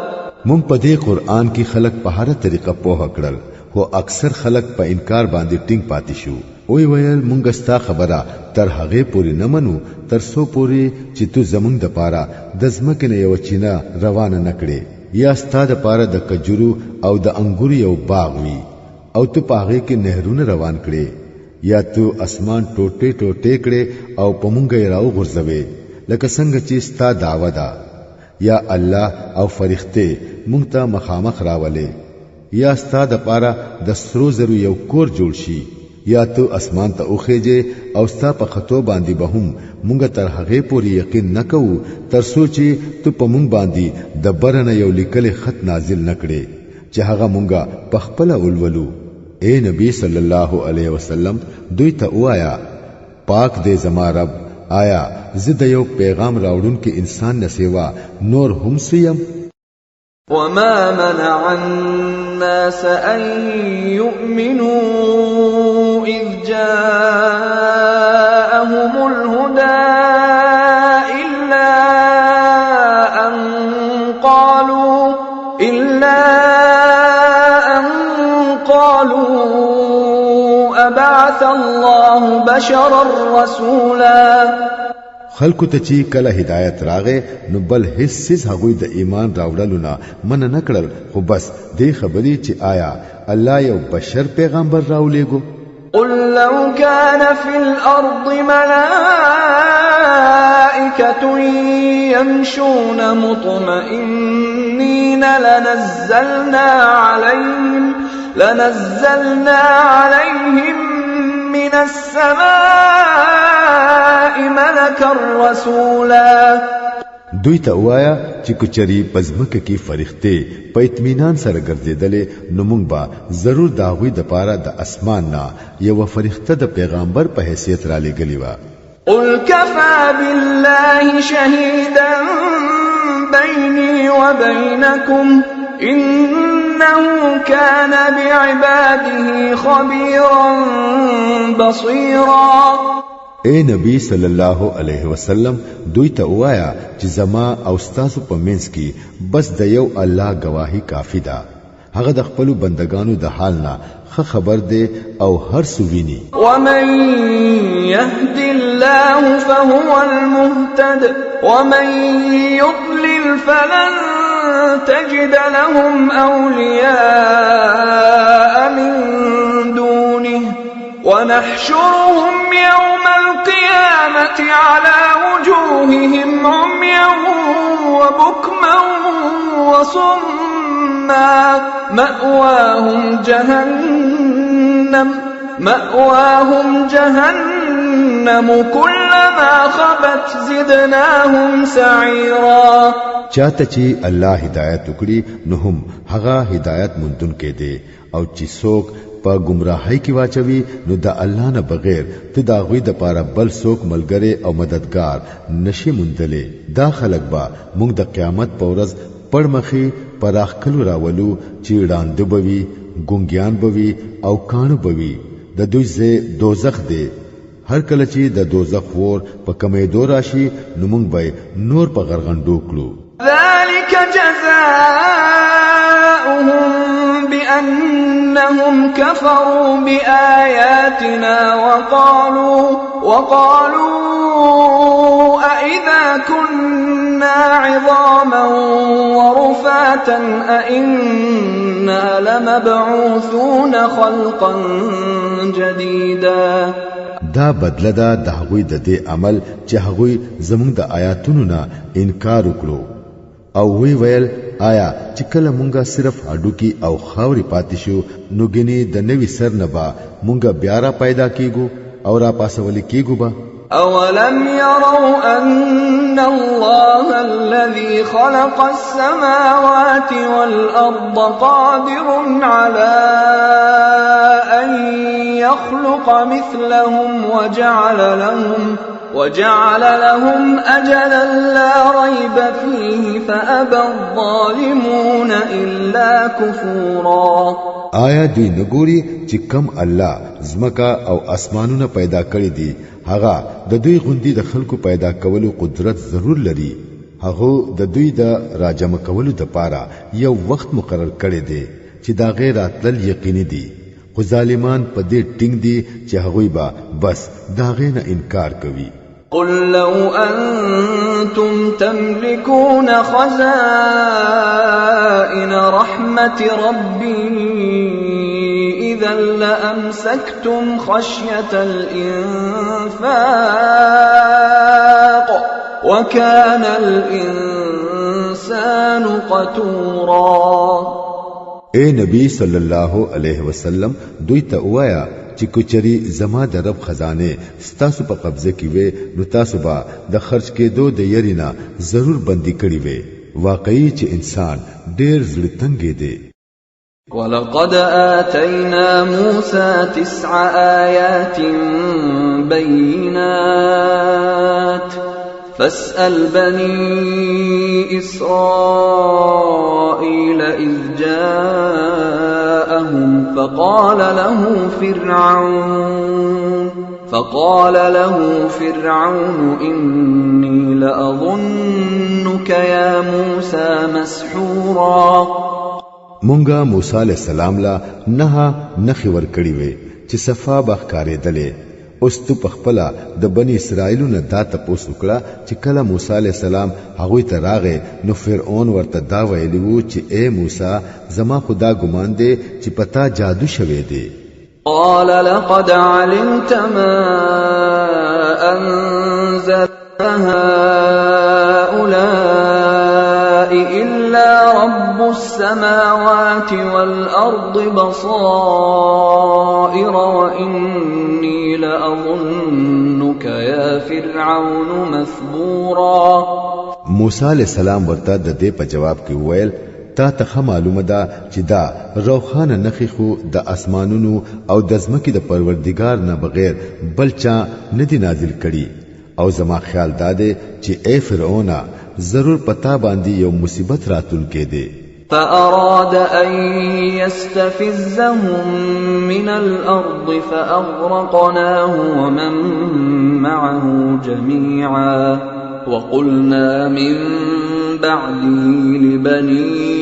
مون په دې قران کې خلق په هر طریقه پوهه کړل خو اکثر خلق په انکار باندې ټینګ پاتې شو. وی ویل مونږ ستا خبره تر هغه پوری نه منو تر سو پوری چې تو زمونږ د پاره د ځمکې نه یو چینه روانه نکړي یا ستا د پاره د کجورو او د انګورو یو باغ وي او تو پاغه کې نهرونه روان کړي یا تو اسمان ټوټه ټوټه کړي او په مونږ یې راو غورځوي لکه څنګه چې ستا دعوه ده یا الله او فرښتې مونږ ته مخامخ راولې یا ستا د پاره د سرو زرو یو کور جوړ شي یا تو اسمان ته اوخېږي او ستا په خطو باندې به هم مونږ تر هغه پورې یقین نکوو تر سوچي ته په مونږ باندې د برنه یو لیکل خط نازل نکړي چې هغه مونږه په خپل اولولو. اے نبی صلی الله علیه وسلم دوی ته وایا پاک دې زما رب آیا زه د یو پیغام راوړون کې انسان نه سیوا نور هم سیم. وما منع الناس أن يؤمنوا إذ جاءهم الهدى إلا أن قالوا قالوا أبعث الله بشرا رسولا خلکو ته چې کله هدایت راغې نو بل هیڅ هغوی د ایمان راوړلو نه من نه کړل خو بس دې خبرې چې آیا الله یو بشر پیغمبر راولېګو قل لو كان في الأرض ملائكة يمشون مطمئنين لنزلنا عليهم من السماء ملكا رسولا دوی ته وایا چې کچري پزمکه کې فرښتې په اطمینان سره ګرځیدلې نو موږ به ضرور دا غوي د پاره د اسمان نه یو فرښتہ د پیغمبر په حیثیت را لګلی و قل كفى بالله شهيدا بيني وبينكم إنه كان بعباده خبيرا بصيرا اے نبی صلی الله علیه وسلم دوی ته وایا چې زما او تاسو په منځ کې بس د یو الله گواهی کافی ده هغه د خپل بندگانو د حال نه خبر دی او هر څه ویني ومن يهد الله فهو المهتد ومن يضلل فلن تجد لهم أولياء من دونه ونحشرهم يوم القيامة على وجوههم عميا وبكما وصما مأواهم جهنم كلما خبت زدناهم سعيرا چاته چې الله هدایت وکړي نو هم هغه هدایت مونږ کې دی او چې څوک په گمراهۍ کې واچوي نو د الله نه بغیر ته دا غوي د پاره بل څوک ملګری او مددگار نشي مونډلې دا خلک با موږ د قیامت په ورځ پړمخي پراخ کلو راولو چې وړاندې بوي ګونګیان بوي او کان بوي د دوی زه دوزخ دی هر کله چې د دوزخ ور په کمې دور راشي نو موږ به نور په غرغندو کړو ذلك جزاؤهم بأنهم كفروا بآياتنا وقالوا أئذا كنا عظاما ورفاتا أئنا لمبعوثون خلقا جديدا دا بدله دا د هغوی د دې عمل چې هغوی زموږ د آیاتونو نه انکار وکړو او وی ویل آیا چې کله مونږه صرف هډوکی او خاوري پاتې شو نو ګنې د نوې سر نه با مونږه بیا را پیدا کیګو او را پاسولې کیګو با أولم يروا أن الله الذي خلق السماوات والأرض قادر على أن يخلق مثلهم وجعل لهم أجلا لا ريب فيه فأبى الظالمون إلا كفورا آیا دوی نګوري چې کم الله زمکا او اسمانونه پیدا کړی دي هغه د دوی غوندي د خلکو پیدا کولو قدرت ضرور لري هغه د دوی د راجم کولو د پاره یو وخت مقرر کړی دی چې دا غیر اتل یقیني دي خو ظالمان په دې ټینګ دي چې هغه با بس دا غیر نه انکار کوي قل لو أنتم تملكون خزائن رحمة ربي إذا لأمسكتم خشية الإنفاق وكان الإنسان قتورا اے نبی صلی الله علیه وسلم دوی ته وایا چې کوچري زما د رب خزانه ستاسو په قبضه کې وي نو تاسو به د خرج کېدو د یرینا ضرور بندي کړی وي واقعي چې انسان ډېر زړه تنګي دی ولقد آتينا موسى 9 آيات بينات فاسأل بني إسرائيل إذ جاءهم فقال له فرعون إني لأظنك يا موسى مسحورا مونږه موسی علیہ السلام لا نه نخي ور کړی وې چې صفا بخکارې دلې اوس تو پخپلا د بنی اسرائیلو نه دا تاسو کړه چې کله موسی علیہ السلام هغه ته راغې نو فرعون ورته دا ویلی وو چې اے موسی زما خدا ګمان دی چې پتا جادو شوه دی. قال لقد علمت ما أنزل هؤلاء إلا رب السماوات والأرض بصائر وإني لأظنك يا فرعون مثبورا. موسی علیہ السلام ورته د دې په جواب کې وویل تا ته معلومه ده چې دا روخانه نخي خو د اسمانونو او د ځمکې د پروردگار نه بغیر بل چا ندی نازل کړي او زما خیال داده چې اے فرعون ضرور پتا باندې یو مصیبت راتل کې دی. فأراد أن يستفزهم من الأرض فأغرقناه ومن معه جميعا وقلنا من بعده لبني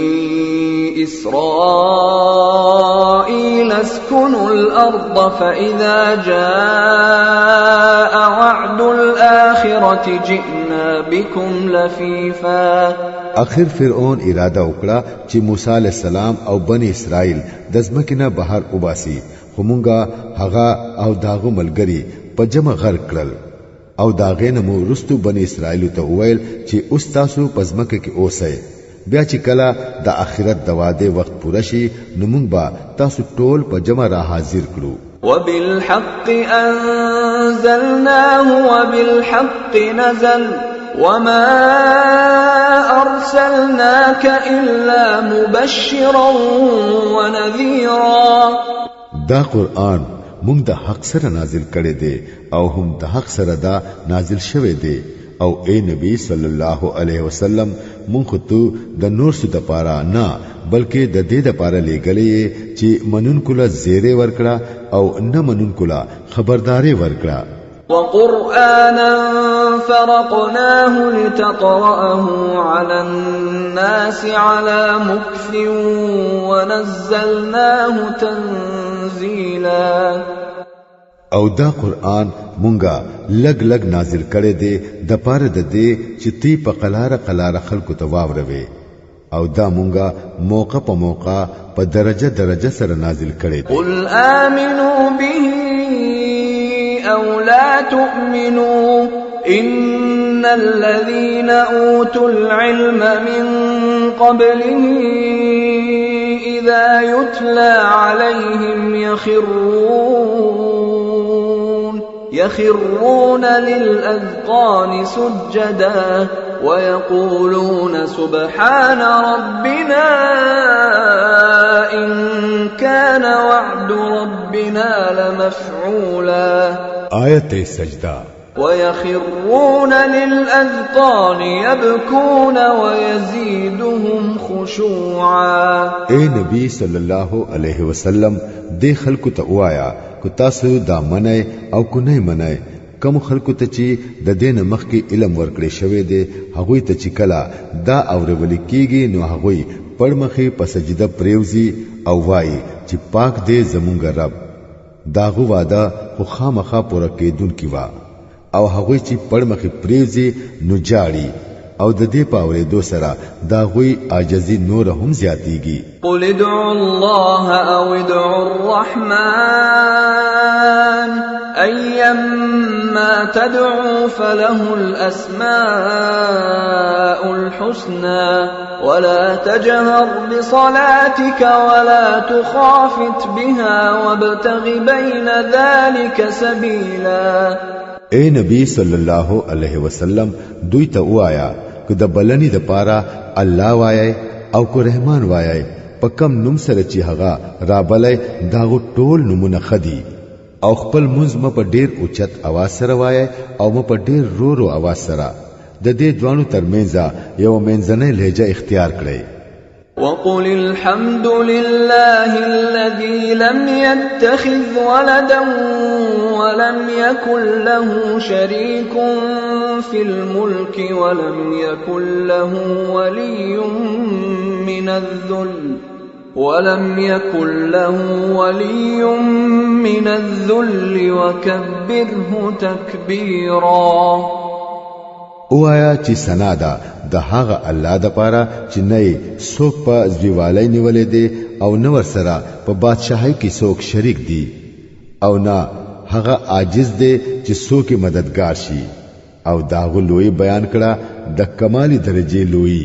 إسرائيل اسكنوا الأرض فإذا جاء وعد الآخرة جئنا بكم لفيفا. اخر فرعون اراده وکړه چې موسی علیہ السلام او بنی اسرائیل د ځمکې نه بهر وباسي خو مونږه هغه او داغو ملګری په جمع غر کړل او داغې نه مو رستو بنی اسرائیل ته وویل چې اوس تاسو په ځمکه کې اوسئ بیا چې کله د آخرت د واده وخت پوره شي نو مونږ به تاسو ټول په جمع را حاضر کړو. وبالحق أنزلناه وبالحق نزل وما أرسلناك إلا مبشرا ونذيرا. دا قرآن مونږ د حق سره نازل کړي دي او هم د حق سره دا نازل شوه دي او اے نبی صلی الله علیه وسلم مونږ ته د نور څه د پاره نه بلکې د دې د پاره لګلې چې منونکو له زیره ورکړه او نه منونکو له خبرداري ورکړه. وقرآنا فرقناه لتقرأه على الناس على مكث ونزلناه تنزيلا. او دا قرآن مونږه لګ لګ نازل کړي دي د پاره د دې چې تی په قلاره خلکو ته واوروي او دا مونږه موقع په موقع په درجه سره نازل کړي دي. قل آمنوا به أو لا تؤمنوا إن الذين أوتوا العلم من قبله إذا يتلى عليهم يخرون للأذقان سجدا ويقولون سبحان ربنا إن كان وعد ربنا لمفعولا. آية سجدة. ويخرون للأذقان يبكون ويزيدهم خشوعا. اے نبی صلی الله علیه وسلم دې خلکو ته وایا کو تاسو دا منئ او کو نه منئ کوم خلکو ته چې د دین مخکې علم ورکړې شوی دی هغه ته چې کلا دا اورول کیږي نو هغه پړمخې په سجده پریوزي او وایي چې پاک دې زمونږ رب داغه واده خو خامخا پوره کېدون کی وا او هغه چې پړمخې پریوزي نو جاړي او د دې پاورې دو سره دا غوي عاجزي نور هم زیاتیږي. قل ادعوا الله او ادعوا الرحمن ايما تدعوا فله الاسماء الحسنى ولا تجهر بصلاتك ولا تخافت بها وابتغ بين ذلك سبيلا. اے نبی صلی الله علیه وسلم دوی ته وایا که د بلنی د پاره الله وایي او کو رحمان وایي په کم نوم سره چې هغه را بلای داغو ټول نمونه خدي او خپل منځ م په ډیر اوچت اواز سره وایي او م په ډیر رو اواز سره د دې دوانو ترمنځ یو منځنۍ لهجه اختیار کړئ. وقل الحمد لله الذي لم يتخذ ولدا ولم يكن له شريك في الملك ولم يكن له ولي من الذل ولم يكن له ولي من الذل وكبره تكبيرا. اوایا چې سنا ده د هغه الله د پاره چې نه څوک په ځوالای نیولې دي او نو سره په بادشاہي کې څوک شریک دي او نه هغه عاجز دی چې څوک مددگار شي او داغه لوی بیان کړه د کمالي درجه لوی